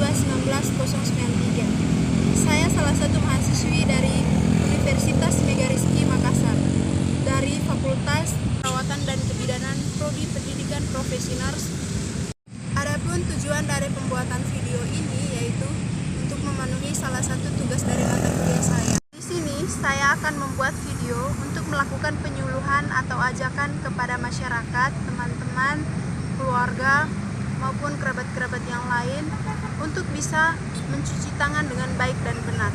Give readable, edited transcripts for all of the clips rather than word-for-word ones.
021993. Saya salah satu mahasiswi dari Universitas Megarizky Makassar dari Fakultas Perawatan dan Kebidanan Prodi Pendidikan Profesional. Adapun tujuan dari pembuatan video ini yaitu untuk memenuhi salah satu tugas dari mata kuliah saya. Di sini saya akan membuat video untuk melakukan penyuluhan atau ajakan kepada masyarakat, teman-teman, keluarga, maupun kerabat-kerabat yang lain untuk bisa mencuci tangan dengan baik dan benar.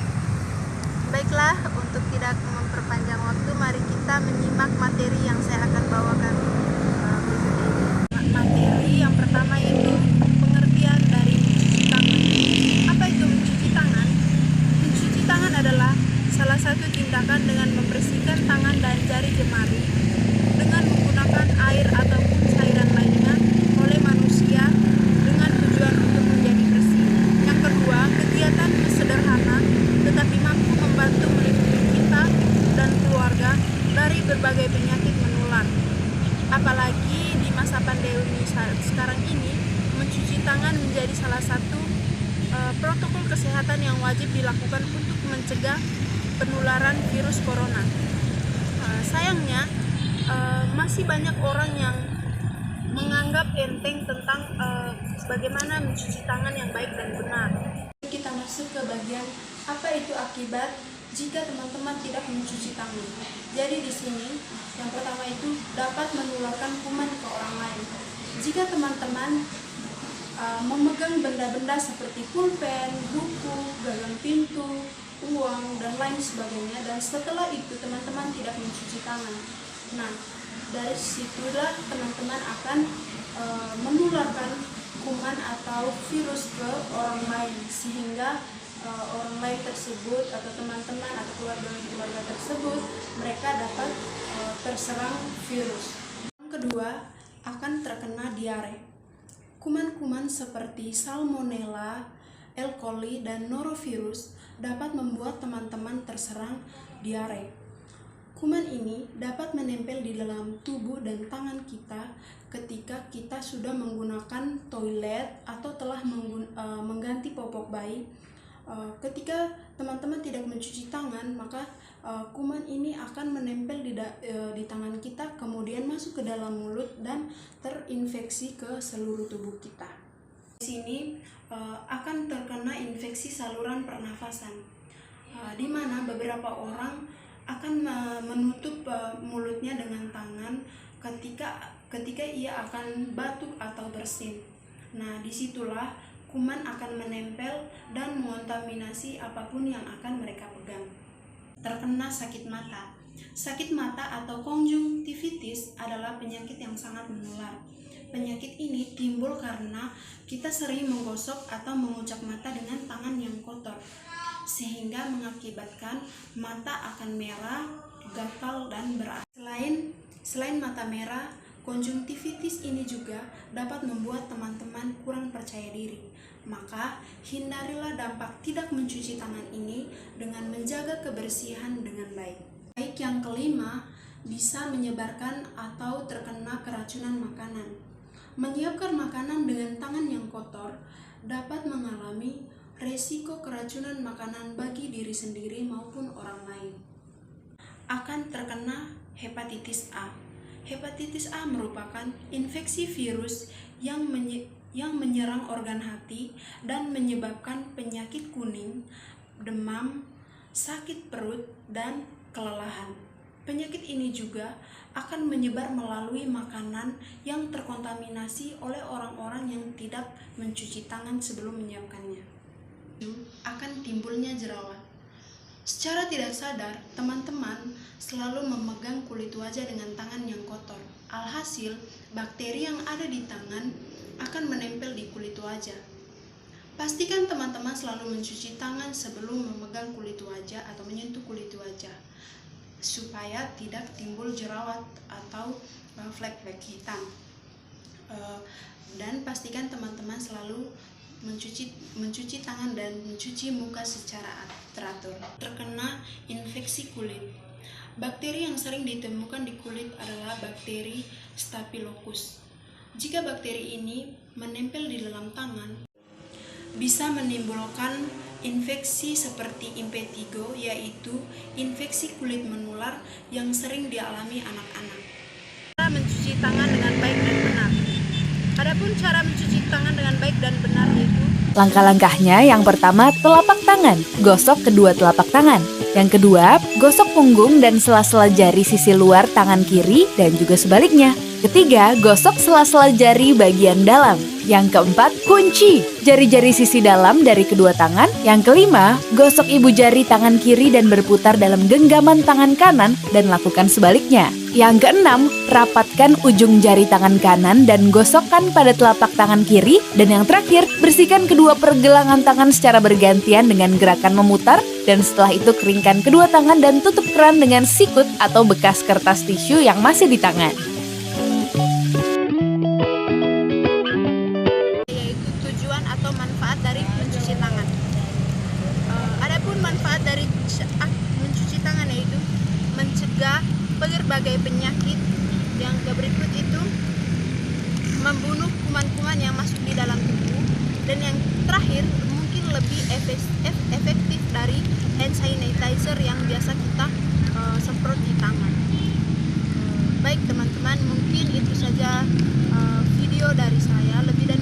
Baiklah, untuk tidak memperpanjang waktu, mari kita menyimak materi yang saya akan bawakan berikut ini. Materi yang pertama itu pengertian dari mencuci tangan. Apa itu mencuci tangan? Mencuci tangan adalah salah satu tindakan dengan membersihkan tangan dan jari jemari dengan menggunakan air ataupun cairan lainnya oleh manusia dengan tujuan untuk menjadi bersih. Yang kedua, kegiatan sederhana tetapi mampu membantu melindungi kita dan keluarga dari berbagai penyakit menular. Apalagi di masa pandemi sekarang ini, mencuci tangan menjadi salah satu protokol kesehatan yang wajib dilakukan untuk mencegah penularan virus corona. Sayangnya masih banyak orang yang menganggap enteng tentang bagaimana mencuci tangan yang baik dan benar. Kita masuk ke bagian apa itu akibat jika teman-teman tidak mencuci tangan. Jadi di sini yang pertama itu dapat menularkan kuman ke orang lain. Jika teman-teman memegang benda-benda seperti pulpen, buku, gagang pintu, uang, dan lain sebagainya, dan setelah itu teman-teman tidak mencuci tangan. Nah, dari situlah teman-teman akan menularkan kuman atau virus ke orang lain, sehingga orang lain tersebut atau teman-teman atau keluarga tersebut mereka dapat terserang virus. Yang kedua, akan terkena diare. Kuman-kuman seperti salmonella, E. coli, dan norovirus dapat membuat teman-teman terserang diare. Kuman ini dapat menempel di dalam tubuh dan tangan kita ketika kita sudah menggunakan toilet atau telah mengganti popok bayi. Ketika teman-teman tidak mencuci tangan, maka kuman ini akan menempel di tangan kita, kemudian masuk ke dalam mulut dan terinfeksi ke seluruh tubuh kita. Di sini akan terkena infeksi saluran pernafasan, di mana beberapa orang akan menutup mulutnya dengan tangan ketika ia akan batuk atau bersin. Nah, disitulah kuman akan menempel dan mengontaminasi apapun yang akan mereka pegang. Terkena sakit mata. Sakit mata atau konjungtivitis adalah penyakit yang sangat menular. Penyakit ini timbul karena kita sering menggosok atau mengucap mata dengan tangan yang kotor, sehingga mengakibatkan mata akan merah, gatal, dan berair. Selain mata merah, konjungtivitis ini juga dapat membuat teman-teman kurang percaya diri. Maka, hindarilah dampak tidak mencuci tangan ini dengan menjaga kebersihan dengan baik. Baik, yang kelima, bisa menyebarkan atau terkena keracunan makanan. Menyiapkan makanan dengan tangan yang kotor dapat mengalami resiko keracunan makanan bagi diri sendiri maupun orang lain. Akan terkena hepatitis A. Hepatitis A merupakan infeksi virus yang menyerang organ hati dan menyebabkan penyakit kuning, demam, sakit perut, dan kelelahan. Penyakit ini juga akan menyebar melalui makanan yang terkontaminasi oleh orang-orang yang tidak mencuci tangan sebelum menyiapkannya. Akan timbulnya jerawat. Secara tidak sadar, teman-teman selalu memegang kulit wajah dengan tangan yang kotor. Alhasil, bakteri yang ada di tangan akan menempel di kulit wajah. Pastikan teman-teman selalu mencuci tangan sebelum memegang kulit wajah atau menyentuh kulit wajah, supaya tidak timbul jerawat atau flek-flek hitam. Dan pastikan teman-teman selalu mencuci tangan dan mencuci muka secara teratur. Terkena infeksi kulit. Bakteri yang sering ditemukan di kulit adalah bakteri Staphylococcus. Jika bakteri ini menempel di dalam tangan, bisa menimbulkan infeksi seperti impetigo, yaitu infeksi kulit menular yang sering dialami anak-anak. Cara mencuci tangan dengan baik dan benar. Adapun cara mencuci tangan dengan baik dan benar yaitu Langkah-langkahnya yang pertama, telapak tangan. Gosok kedua telapak tangan. Yang kedua, gosok punggung dan sela-sela jari sisi luar tangan kiri dan juga sebaliknya. Ketiga, gosok sela-sela jari bagian dalam. Yang keempat, kunci jari-jari sisi dalam dari kedua tangan. Yang kelima, gosok ibu jari tangan kiri dan berputar dalam genggaman tangan kanan dan lakukan sebaliknya. Yang keenam, rapatkan ujung jari tangan kanan dan gosokkan pada telapak tangan kiri. Dan yang terakhir, bersihkan kedua pergelangan tangan secara bergantian dengan gerakan memutar. Dan setelah itu keringkan kedua tangan dan tutup keran dengan sikut atau bekas kertas tisu yang masih di tangan. Yaitu tujuan atau manfaat dari mencuci tangan. Adapun manfaat dari mencuci tangan yaitu mencegah berbagai penyakit. Yang berikut itu membunuh kuman-kuman yang masuk di dalam tubuh, dan yang terakhir mungkin lebih efektif dari hand sanitizer yang biasa kita semprot di tangan. Baik teman-teman, mungkin itu saja video dari saya. Lebih dari